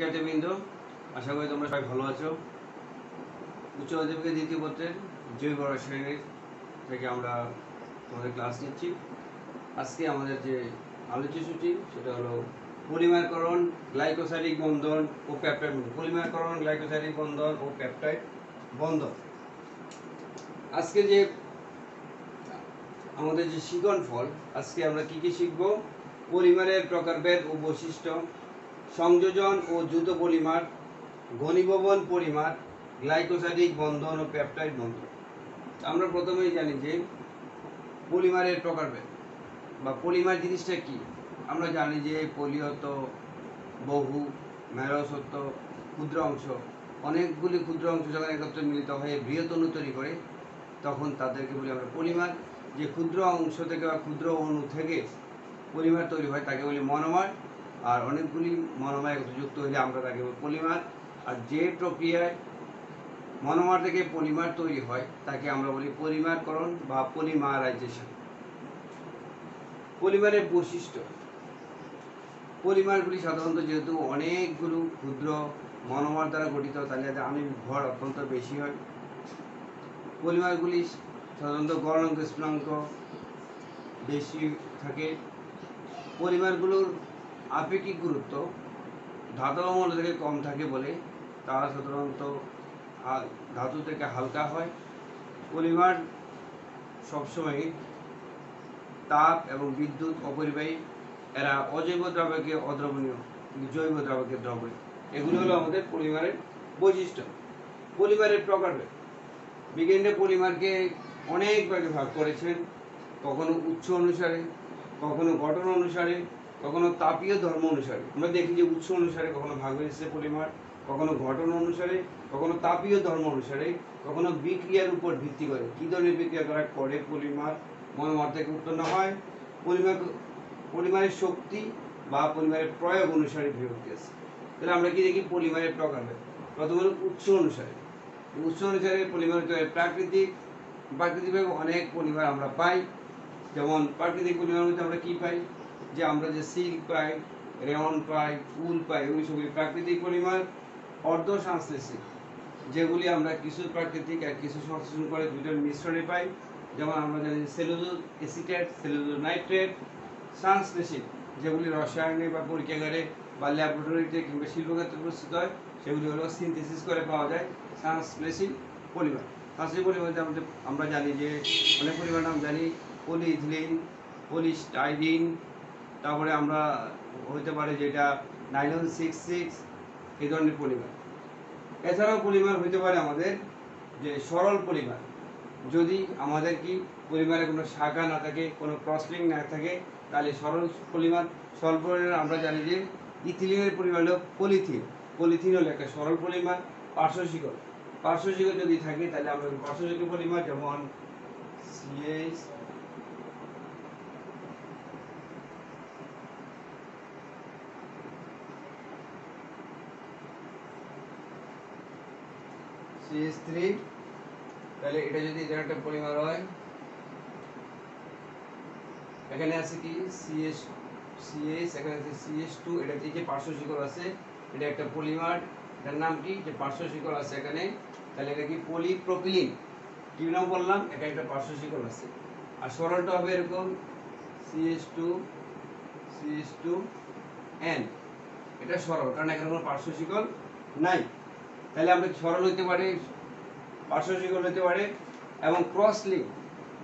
শিক্ষার্থীবৃন্দ, আশা করি তোমরা সবাই ভালো আছো। উচ্চ মাধ্যমিকের দ্বিতীয় পত্রের জৈব রসায়নের থেকে আমরা তোমাদের ক্লাস নিচ্ছি। আজকে আমাদের যে আলোচ্য সূচি সেটা হলো পলিমারকরণ, গ্লাইকোসাইডিক বন্ধন ও পেপটাইড বন্ধন। পলিমারকরণ, গ্লাইকোসাইডিক বন্ধন ও পেপটাইড বন্ধন। আজকে যে আমাদের যে শিখন ফল, আজকে আমরা কি কি শিখব? পলিমারের প্রকারভেদ ও বৈশিষ্ট্য, সংযোজন ও দ্রুত পলিমার, ঘনীভবন পলিমার, গ্লাইকোসাইডিক বন্ধন ও পেপটাইড বন্ধন। আমরা প্রথমেই জানি যে পলিমারের প্রকারভেদ বা পলিমার জিনিসটা কি। আমরা জানি যে পলি হতো বহু, মেরস হতো ক্ষুদ্র অংশ। অনেকগুলি ক্ষুদ্র অংশ যখন একত্রে মিলিত হয়ে বৃহৎ অণু তৈরি করে তখন তাদেরকে বলি আমরা পলিমার। যে ক্ষুদ্র অংশ থেকে বা ক্ষুদ্র অণু থেকে পলিমার তৈরি হয় তাকে বলি মনোমার। আর অনেকগুলি মনোমার একত্রে যুক্ত হলে আমরা তাকে বলি পলিমার। আর যে প্রক্রিয়ায় মনোমার থেকে পলিমার তৈরি হয় তাকে আমরা বলি পলিমারকরণ বা পলিমারাইজেশন। পলিমারের বৈশিষ্ট্য, পলিমারগুলি সাধারণত যেহেতু অনেকগুলো ক্ষুদ্র মনোমার দ্বারা গঠিত তাহলে আণবিক ভর অত্যন্ত বেশি হয়। পলিমারগুলি সাধারণত গলনাঙ্ক স্ফুটনাঙ্ক বেশি থাকে। পলিমারগুলোর আপেক্ষিক গুরুত্ব ধাতব মৌল থেকে কম থাকে বলে তারা সাধারণত ধাতু থেকে হালকা হয়। পলিমার সবসময় তাপ এবং বিদ্যুৎ অপরিবাহী। এরা অজৈব দ্রাবকে অদ্রবণীয়, জৈব দ্রাবকে দ্রবণীয়। এগুলো হলো আমাদের পলিমারের বৈশিষ্ট্য। পলিমারের প্রকারভেদ, বিজ্ঞানীরা পলিমারকে অনেক ভাগে ভাগ করেছেন, কখনো উৎস অনুসারে, কখনো গঠন অনুসারে, কখনো তাপীয় ধর্ম অনুসারে। আমরা দেখি যে উৎস অনুসারে কখনো ভাগ হয়েছে পলিমার, কখনো গঠন অনুসারে, কখনো তাপীয় ধর্ম অনুসারে, কখনো বিক্রিয়ার উপর ভিত্তি করে। কি ধরনের বিক্রিয়া করা করে পলিমার মনোমার থেকে উৎপন্ন হয়। পলিমারের শক্তি বা পলিমারের প্রয়োগ অনুসারে বিভক্তি আছে। তাহলে আমরা কি দেখি পলিমারের প্রকারভেদ। প্রথম হলো উৎস অনুসারে। উৎস অনুসারে পলিমার প্রাকৃতিকভাবে অনেক পলিমার আমরা পাই। যেমন প্রাকৃতিক পলিমার মধ্যে আমরা কি পাই? যে আমরা যে সিল্ক পাই, রেয়ন পাই, উল পাই, ওই সবগুলি প্রাকৃতিক পলিমার। অর্ধ সংশ্লেষিত, যেগুলি আমরা কিছু প্রাকৃতিক আর কিছু সংশ্লেষণ করে দুটোর মিশ্রণে পাই। যেমন আমরা জানি সেলুলোজ এসিটেট, সেলুলোজ নাইট্রেট। সংশ্লেষিত, যেগুলি রসায়নে বা পরীক্ষাগারে বা ল্যাবরেটরিতে কিংবা শিল্পক্ষেত্রে প্রস্তুত হয়, সেগুলি হলো সিনথেসিস করে পাওয়া যায় সংশ্লেষিত পলিমার। সংশ্লেষিত পলিমার আমরা জানি যে অনেক পলিমার নাম জানি, পলিইথিলিন, পলিস্টাইরিন, তারপরে আমরা হইতে পারে যেটা নাইলন 66, এই ধরনের পলিমার। এছাড়াও পলিমার হইতে পারে আমাদের যে সরল পলিমার। যদি আমাদের কি পলিমারে কোনো শাখা না থাকে, কোনো ক্রসলিঙ্ক না থাকে, তাহলে সরল পলিমার। সরল পলিমার আমরা জানি যে ইথিলিনের পরিমাণ হলো পলিথিন। পলিথিন হলো একটা সরল পলিমার। পার্শ্বশিকল, পার্শ্বশিকল যদি থাকে তাহলে আমরা পার্শ্বশিকল পলিমার, যেমন CH3, তাহলে এটা যদি এখানে একটা পলিমার হয়, এখানে আছে কি CH, এখানে আছে CH2, এটা যে পার্শ্বশিকল আছে এটা একটা পলিমার। এটার নাম কি? যে পার্শ্বশিকল আছে এখানে, তাহলে এটা কি পলিপ্রোপিলিন। কি নাম বললাম? এখানে একটা পার্শ্বশিকল আছে। আর সরলটা হবে এরকম CH2N। এটা সরল, কারণ এখানে কোনো পার্শ্বশিকল নাই। তাহলে আমরা সরল হইতে পারে, পার্শ্বশিকল হইতে পারে, এবং ক্রসলিঙ্ক।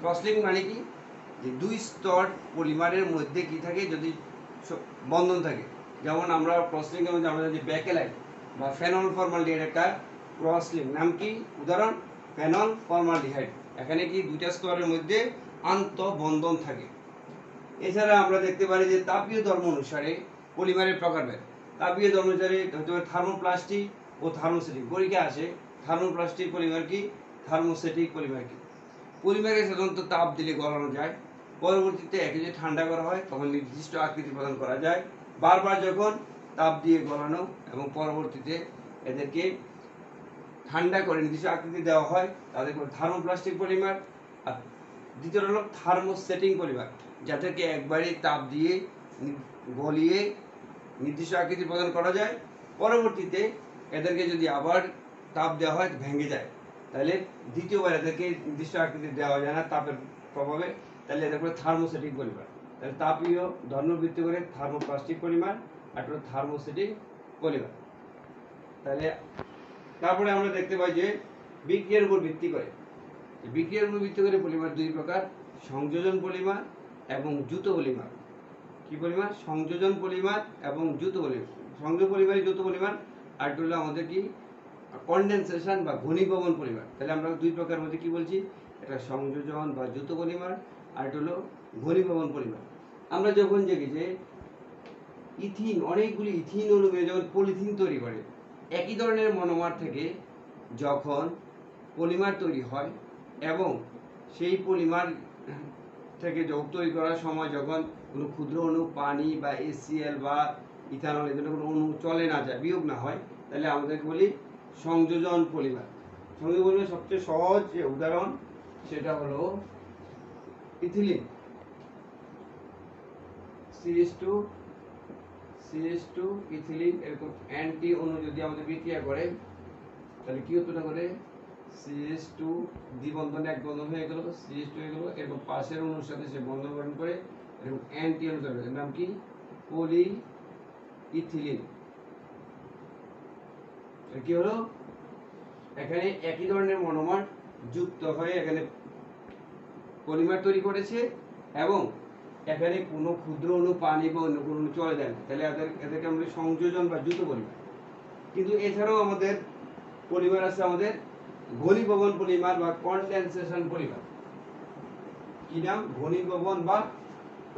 ক্রসলিঙ্ক মানে কি? যে দুই স্তর পলিমারের মধ্যে কি থাকে, যদি বন্ধন থাকে। যেমন আমরা ক্রসলিঙ্কের মধ্যে আমরা যদি ব্যাকেলাইট বা ফেনল ফর্মালডিহাইড একটা ক্রসলিঙ্ক। নাম কি? উদাহরণ ফেনল ফর্মালডিহাইড। এখানে কি দুইটা স্তরের মধ্যে আন্তঃবন্ধন থাকে। এছাড়া আমরা দেখতে পারি যে তাপীয় ধর্ম অনুসারে পলিমারের প্রকারভেদ। তাপীয় ধর্ম অনুসারে হতে পারে থার্মোপ্লাস্টিক ও থার্মোসেটিক। পরীক্ষা আসে থার্মোপ্লাস্টিক পলিমার কি, থার্মোসেটিক পলিমার কি। পলিমারকে সাধারণত তাপ দিলে গলানো যায়, পরবর্তীতে একে যদি ঠান্ডা করা হয় তখন নির্দিষ্ট আকৃতি প্রদান করা যায়। বারবার যখন তাপ দিয়ে গলানো এবং পরবর্তীতে এদেরকে ঠান্ডা করে নির্দিষ্ট আকৃতি দেওয়া হয় তাদের থার্মোপ্লাস্টিক পলিমার। আর দ্বিতীয় হলো থার্মোসেটিং পলিমার, যাদেরকে একবারই তাপ দিয়ে গলিয়ে নির্দিষ্ট আকৃতি প্রদান করা যায়। পরবর্তীতে এদেরকে যদি আবার তাপ দেওয়া হয় ভেঙে যায়, তাহলে দ্বিতীয়বার এদেরকে নির্দিষ্ট আকৃতি দেওয়া যায় না তাপের প্রভাবে, তাহলে এদের করে থার্মোস্ট্যাটিক পলিমার। তাহলে তাপীয় ধর্ম ভিত্তি করে থার্মোপ্লাস্টিক পলিমার আর থার্মোস্ট্যাটিক পলিমার। তাহলে তারপরে আমরা দেখতে পাই যে বিক্রিয়ার উপর ভিত্তি করে, বিক্রিয়ার উপর ভিত্তি করে পলিমার দুই প্রকার, সংযোজন পলিমার এবং দ্রুত পলিমার। কি পলিমার? সংযোজন পলিমার এবং দ্রুত পলিমার। সংযোজন পলিমারই দ্রুত পলিমার, আর হলো আমাদের কি কনডেনসেশন বা ঘনীভবন পলিমার। তাহলে আমরা দুই প্রকার মধ্যে কি বলছি, এটা সংযোজন বা দ্রুত পলিমার, আর হলো ঘনীভবন পলিমার। আমরা যখন দেখি যে ইথিন, অনেকগুলি ইথিন অণু মিলে যখন পলিথিন তৈরি করে, একই ধরনের মনোমার থেকে যখন পলিমার তৈরি হয় এবং সেই পলিমার থেকে যৌগ তৈরি করার সময় যখন কোনো ক্ষুদ্র অণু পানি বা HCl বা ইথানল এগুলো কোনো অণু চলে না যায়, বিয়োগ না হয়, তাহলে আমাদের বলি সংযোজন পলিমার। সংযোজন পলিমার সবচেয়ে সহজ যে উদাহরণ সেটা হলো ইথিলিন, CH2 ইথিলিন, এরকম অ্যান্টি অণু যদি আমাদের বিক্রিয়া করে তাহলে কি উৎপন্ন করে, CH2 দ্বিবন্ধনে এক বন্ধন হয়ে গেল, CH2 হয়ে গেল, এরকম পাশের অণুর সাথে সে বন্ধন গঠন করে এরকম অ্যান্টি অণু তৈরি করে, নাম কি, পলি ইথিলিন। কি হলো, এখানে একই ধরনের মনোমার যুক্ত হয়ে এখানে পলিমার তৈরি করেছে এবং এখানে কোনো ক্ষুদ্র অণু পানি বা অন্য কোনো অণু চলে যায় না, তাহলে এদেরকে আমরা সংযোজন বা দ্রুত পলিমার। কিন্তু এছাড়াও আমাদের পলিমার আছে আমাদের ঘনীভবন পলিমার বা কনডেনসেশন পলিমার। কি নাম? ঘনীভবন বা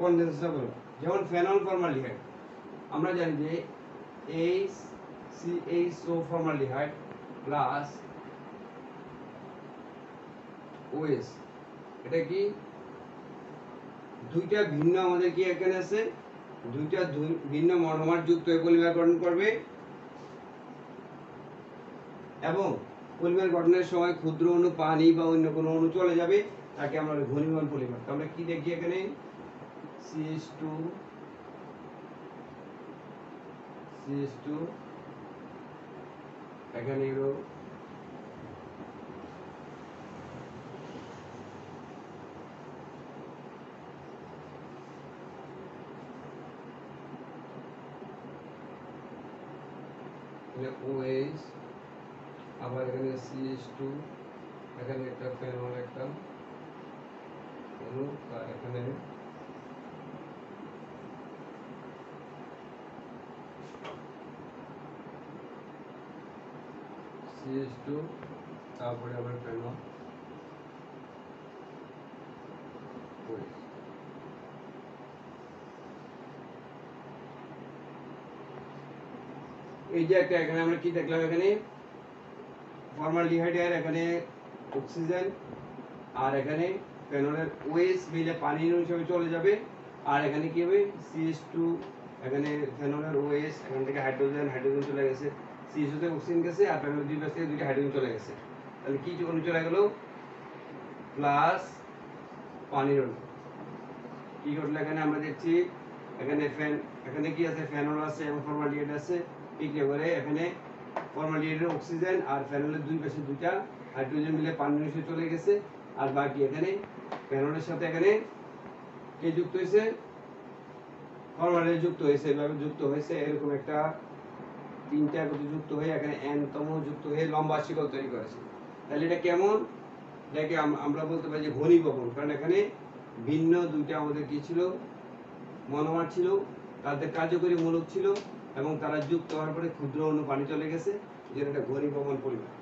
কনডেনসেশন পলিমার। যেমন ফেনল ফর্মালডিহাইড, আমরা জানি যে HCHO ফর্মালডিহাইড প্লাস OS, এটা কি দুইটা ভিন্ন আমাদের কি এখানে আছে, দুইটা ভিন্ন মনোমার যুক্ত হয়ে পলিমার গঠন করবে এবং পলিমার গঠনের সময় ক্ষুদ্র অণু পানি বা অন্য কোনো অণু চলে যাবে, তাকে আমরা ঘনীভবন পলিমার। আমরা কি দেখি এখানে, CH2 এখানে হলো OH, আবার এখানে CH2, এখানে একটা ফেনল একটা অণু, আর এখানে CH2, তারপরে আবার ফেনল OH। এই যে একটা এখানে আমরা কি দেখলাম, এখানে ফর্মালডিহাইড এর এখানে অক্সিজেন আর এখানে ফেনলের OH মিলে পানির হিসেবে চলে যাবে, আর এখানে কি হবে, CH2, এখানে ফেনলের OH, এখান থেকে হাইড্রোজেন চলে গেছে, CH2 তে অক্সিজেন গেছে আর ফেনলের দুই পাশ থেকে দুইটা হাইড্রোজেন চলে গেছে, তাহলে কি অণু চলে গেল, প্লাস পানির অণু। কি ঘটলো এখানে আমরা দেখছি, এখানে কি আছে, ফেনল আছে এবং ফর্মালডিহাইড আছে, বিক্রিয়া করে এখানে ফর্মালডিহাইডের অক্সিজেন আর ফেনলের দুই পাশে দুইটা হাইড্রোজেন মিলে পানির অংশে চলে গেছে, আর বাকি এখানে ফেনলের সাথে এখানে কে যুক্ত হয়েছে, ফর্মালডিহাইড যুক্ত হয়েছে, এভাবে যুক্ত হয়েছে, এরকম একটা তিনটা একত্রে যুক্ত হয়ে এখানে n-তম যুক্ত হয়ে লম্বা শিকল তৈরি করেছে। তাহলে এটা কেমন, এটাকে আমরা বলতে পারি যে ঘনীভবন, কারণ এখানে ভিন্ন দুইটা আমাদের কি ছিল, মনোমার ছিল, তাদের কার্যকরী মূলক ছিল এবং তারা যুক্ত হওয়ার পরে ক্ষুদ্র অণু পানি চলে গেছে, যেটা একটা ঘনীভবন পলিমার।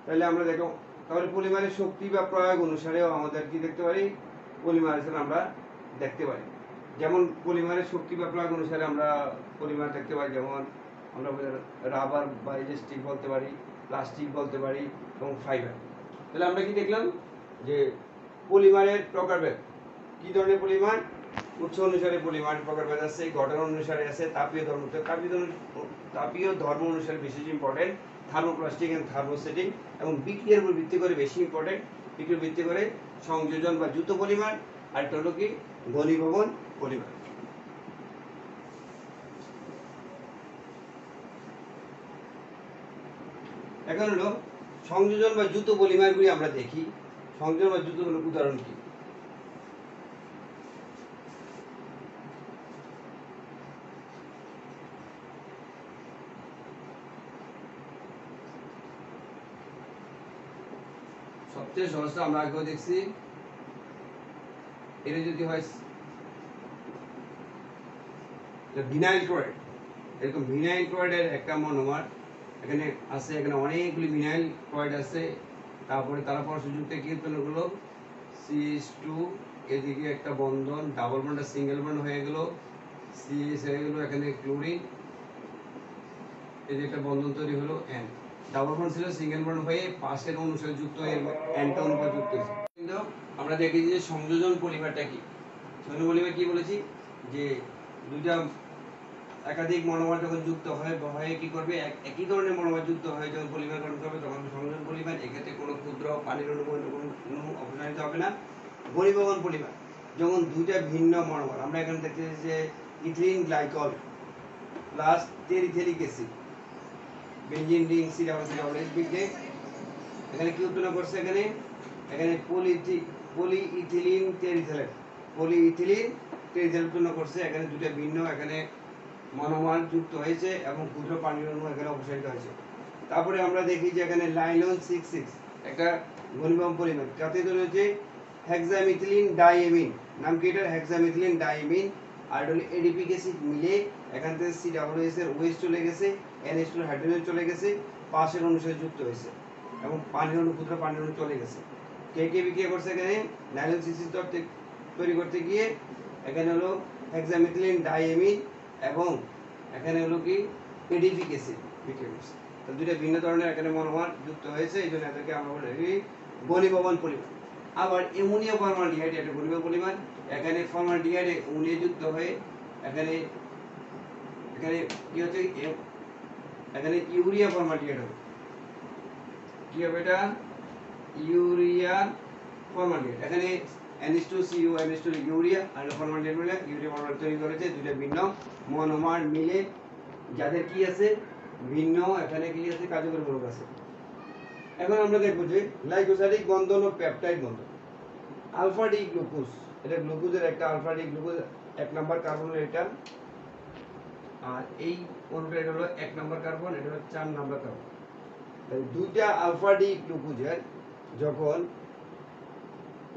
তাহলে আমরা দেখো, তাহলে পলিমারের শক্তি বা প্রয়োগ অনুসারেও আমাদের কি দেখতে পারি, পলিমার হিসেবে আমরা দেখতে পারি। যেমন পলিমারের শক্তি বা প্রয়োগ অনুসারে আমরা পলিমার দেখতে পাই, যেমন আমরা রাবার বা ইলাস্টিক বলতে পারি, প্লাস্টিক বলতে পারি এবং ফাইবার। তাহলে আমরা কি দেখলাম যে পলিমারের প্রকারভেদ, কি ধরনের পলিমার, উৎস অনুসারে পলিমার প্রকারভেদ আছে, গঠন অনুসারে আছে, তাপীয় ধর্ম অনুসারে বিশেষ ইম্পর্টেন্ট, থার্মোপ্লাস্টিক এন্ড থার্মোস্ট্যাটিক, এবং বিক্রিয়ার উপর ভিত্তি করে বেশি ইম্পর্টেন্ট, বিক্রিয়ার ভিত্তি করে সংযোজন বা দ্রুত পলিমার, আর একটা হলো কি ঘনীভবন পলিমার। এখন হলো সংযোজন বা যুত পলিমারগুলি আমরা দেখি। সংযোজন বা যুত উদাহরণ কি? সবচেয়ে সহজটা আমরা আগেও দেখছি, এটা যদি হয় ভিনাইল ক্লোরাইড, এরকম ভিনাইল ক্লোরাইডের একটা মনোমার এখানে আছে, এখানে অনেকগুলি ভিনাইল ক্লোরাইড আছে, তারপরে তারা পরস্পরযুক্ত কি উৎপন্ন করলো CH2, এদিকে একটা বন্ধন ডাবল বন্ডটা সিঙ্গেল বন্ড হয়ে গেল, CH হয়ে গেল, এখানে ক্লোরিন, এই যে একটা বন্ধন তৈরি হলো N, ডাবল বন্ড ছিল সিঙ্গেল বন্ড হয়ে পাশের অণুর সাথে যুক্ত হয়ে N টা অনুপাত যুক্ত হয়েছে। কিন্তু আমরা দেখি যে সংযোজন পলিমারটা কি। সংযোজন পলিমার কি বলেছি যে দুইটা একাধিক মনোমার যখন যুক্ত হয়ে কি করবে, একই ধরনের মনোমার যুক্ত হয়ে যখন পলিমার গঠন করবে তখন সংযোজন পলিমার। এক্ষেত্রে কোনো ক্ষুদ্র পানির অণু অপসারিত হবে না। ঘনীভবন পলিমার যখন দুইটা ভিন্ন মনোমার, আমরা এখানে দেখতেছি যে ethylene glycol plus terephthalic acid, benzene ring COOH বিকে এখানে কি উৎপন্ন করছে, এখানে পলিইথিলিন টেরিথেলেট, পলিইথিলিন টেরিথেলেট উৎপন্ন করছে। এখানে দুইটা ভিন্ন এখানে মনোমার যুক্ত হয়েছে এবং ক্ষুদ্র পানির অণু এখানে অপসারিত হয়েছে। তারপরে আমরা দেখি যে এখানে লাইলন 66 একটা ঘনীভবন পলিমার, তাতে রয়েছে হেক্সামিথিলিন ডাইএমিন, নাম কি এটা, হেক্সামিথিলিন ডাইএমিন, আর এটা হলো এডিপিক অ্যাসিড মিলে এখান থেকে COOH এর ওএইচ চলে গেছে, NH2 হাইড্রোজেন চলে গেছে, পাশের অণুর সাথে যুক্ত হয়েছে এবং পানির অণু ক্ষুদ্র পানির অণু চলে গেছে। কে বিক্রিয়া করছে এখানে লাইলন 66 তৈরি করতে গিয়ে এখানে হলো হেক্সামিথিলিন ডাইএমিন এবং এখানে হলো কি এডিপিক অ্যাসিড বিক্রিয়া করছে। তো দুইটা ভিন্ন ধরনের এখানে মনোমার যুক্ত হয়েছে, এই জন্য এটাকে আমরা বলি ঘনীভবন পলিমার। আবার অ্যামোনিয়া ফর্মালডিহাইড একটা ঘনীভবন পলিমার, এখানে ফর্মালডিহাইডে অ্যামোনিয়া যুক্ত হয়ে এখানে কি হচ্ছে, এখানে ইউরিয়া ফর্মালডিহাইড হবে। কি হবে এটা, ইউরিয়া ফর্মালডিহাইড, এখানে NH2CO NH2 ইউরিয়া আর ফর্মালডিহাইড মিলে ইউরিয়া ফর্মালডিহাইড তৈরি করেছে। দুইটা ভিন্ন মনোমার মিলে যাদের কি আছে ভিন্ন এখানে কি আছে কার্যকরী মূলক আছে। এখন আমরা দেখবো যে গ্লাইকোসাইডিক বন্ধন ও পেপটাইড বন্ধন। আলফা ডি গ্লুকোজ, এটা গ্লুকোজের একটা আলফা ডি গ্লুকোজ 1 নাম্বার কার্বনের এটা, আর এই অণুটা এটা হলো 1 নাম্বার কার্বন, এটা হলো 4 নাম্বার কার্বন। তাহলে দুইটা আলফা ডি গ্লুকোজের যখন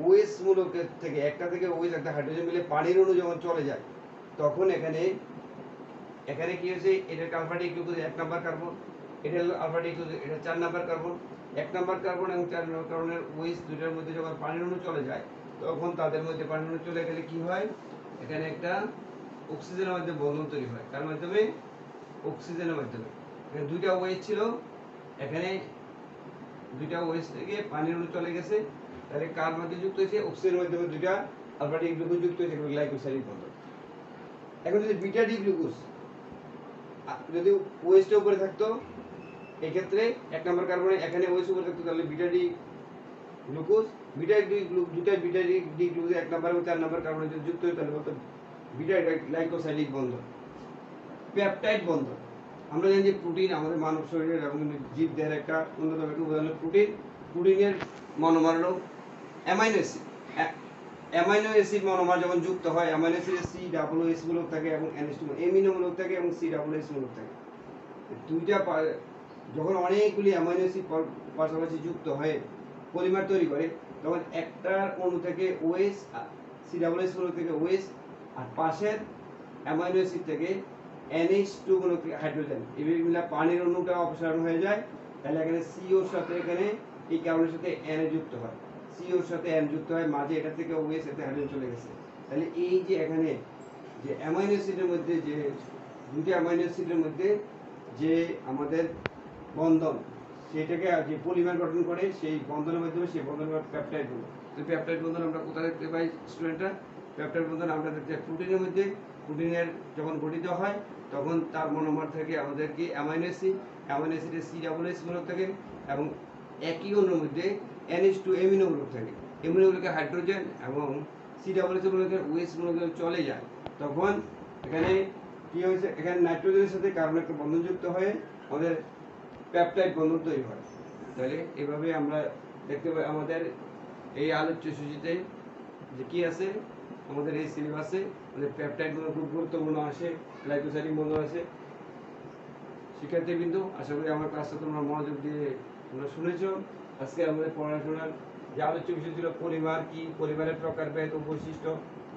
OH মূলকের থেকে একটা থেকে OH একটা হাইড্রোজেন মিলে পানির অণু যখন চলে যায় তখন এখানে কি হয়েছে, এটা alpha D glucose 1 number carbon, এটা হলো আলফা ডি গ্লুকোজ, এটা 4 নাম্বার কার্বন। 1 নাম্বার কার্বন এবং 4 নাম্বার কার্বনের OH দুইটার মধ্যে যখন পানির অণু চলে যায় তখন তাদের মধ্যে পানির অণু চলে গেলে কি হয়, এখানে একটা অক্সিজেনের মাধ্যমে বন্ধন তৈরি হয়। কার মাধ্যমে, অক্সিজেনের মাধ্যমে। এখানে দুইটা OH ছিল, এখানে দুইটা OH থেকে পানির অণু চলে গেছে, তাহলে কার মধ্যে যুক্ত হয়েছে, অক্সিজেনের মাধ্যমে দুইটা আলফা ডি গ্লুকোজ যুক্ত হয়েছে, গ্লাইকোসাইডিক বন্ধন। এখন যদি বিটা ডি গ্লুকোজ যদি OH টা উপরে থাকতো, এই ক্ষেত্রে 1 নাম্বার কার্বনে এখানে OH উপরে থাকতো, তাহলে beta D glucose, beta D glucose 1 number এবং 4 নাম্বার কার্বনে যদি যুক্ত হতো তাহলে বলতো বিটা গ্লাইকোসাইডিক বন্ধন। পেপটাইড বন্ধন, আমরা জানি যে প্রোটিন আমাদের মানব শরীরের এবং জীবদের একটা অন্যতম একটা উদাহরণ প্রোটিন। প্রোটিনের মনোমার হলো amino acid. Amino acid monomer যখন যুক্ত হয়, অ্যামাইনো অ্যাসিডে COOH মূলক থাকে এবং NH2 অ্যামিনো মূলক থাকে এবং COOH মূলক থাকে। দুইটা যখন অনেকগুলি অ্যামাইনো অ্যাসিড পাশাপাশি যুক্ত হয়ে পলিমার তৈরি করে তখন একটার অণু থেকে OH, COOH মূলক থেকে OH, আর পাশের অ্যামাইনো অ্যাসিড থেকে NH2 মূলক হাইড্রোজেন, এগুলি মিলে পানির অণুটা অপসারণ হয়ে যায়। তাহলে এখানে CO এর সাথে এখানে এই কার্বনের সাথে N যুক্ত হয়, CO এর সাথে N যুক্ত হয়, মাঝে এটা থেকে OH এতে হাইড্রোজেন চলে গেছে। তাহলে এই যে এখানে যে অ্যামাইনো অ্যাসিডের মধ্যে যে দুইটা অ্যামাইনো অ্যাসিডের মধ্যে যে আমাদের বন্ধন, সেটাকে যে পলিমার গঠন করে সেই বন্ধনের মাধ্যমে সেই বন্ধন পেপটাইড বন্ধন। তো পেপটাইড বন্ধন আমরা কোথায় দেখতে পাই স্টুডেন্টরা, পেপটাইড বন্ধন আমরা দেখতে পাই প্রোটিনের মধ্যে। প্রোটিনের যখন গঠিত হয় তখন তার মনোমার থেকে আমাদের কি অ্যামাইনো অ্যাসিডের COOH মূলক থাকে এবং একই অণুর মধ্যে NH2 অ্যামিনো মূলক থাকে। অ্যামিনো মূলকের হাইড্রোজেন এবং COOH মূলকের OH মূলক চলে যায় তখন এখানে কি হয়েছে, এখানে নাইট্রোজেনের সাথে কার্বন একটা বন্ধন যুক্ত হয়ে আমাদের পেপটাইড বন্ধন তৈরি হয়। তাহলে এভাবে আমরা দেখতে পাই আমাদের এই আলোচ্য সূচিতে যে কি আছে, আমাদের এই সিলেবাসে আমাদের পেপটাইড বন্ধন খুব গুরুত্বপূর্ণ আসে, গ্লাইকোসাইডিক বন্ধন আছে। শিক্ষার্থীবৃন্দ, আশা করি আমার ক্লাসটা তোমরা মনোযোগ দিয়ে তোমরা শুনেছো। আজকে আমাদের পড়াশোনার যে আলোচ্য বিষয় ছিল পলিমার কি, পলিমারের প্রকারভেদ ও বৈশিষ্ট্য,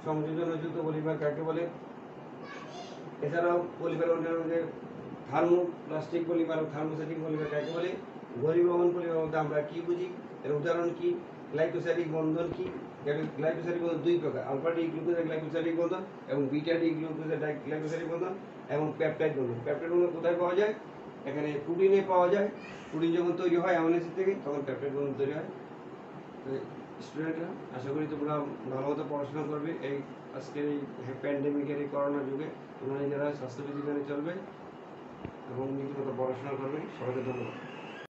সংযোজনযুক্ত পলিমার কাকে বলে, এছাড়াও পলিমার অন্যান্য যে থার্মোপ্লাস্টিক পলিমার ও থার্মোস্ট্যাটিক পলিমার কাকে বলে, ঘনীভবন পলিমার মধ্যে আমরা কি বুঝি, এর উদাহরণ কি, গ্লাইকোসাইডিক বন্ধন কি। গ্লাইকোসাইডিক বন্ধন দুই প্রকার, আলফা ডি গ্লুকোজের গ্লাইকোসাইডিক বন্ধন এবং বিটা ডি গ্লুকোজের গ্লাইকোসাইডিক বন্ধন এবং পেপটাইড বন্ধন। পেপটাইড বন্ধন কোথায় পাওয়া যায়? এখানে প্রোটিনে পাওয়া যায়। প্রোটিন যখন তৈরি হয় অ্যামিনো অ্যাসিড থেকে, তখন পেপটাইড বন্ধন তৈরি হয়। তো স্টুডেন্টরা, আশা করি তোমরা ভালো মতো পড়াশোনা করবে। এই আজকের এই প্যান্ডেমিকের এই করোনা যুগে তোমরা নিজেরা স্বাস্থ্যবিধি মেনে চলবে এবং নিজের মতো পড়াশোনা করবে। সবাইকে ধন্যবাদ।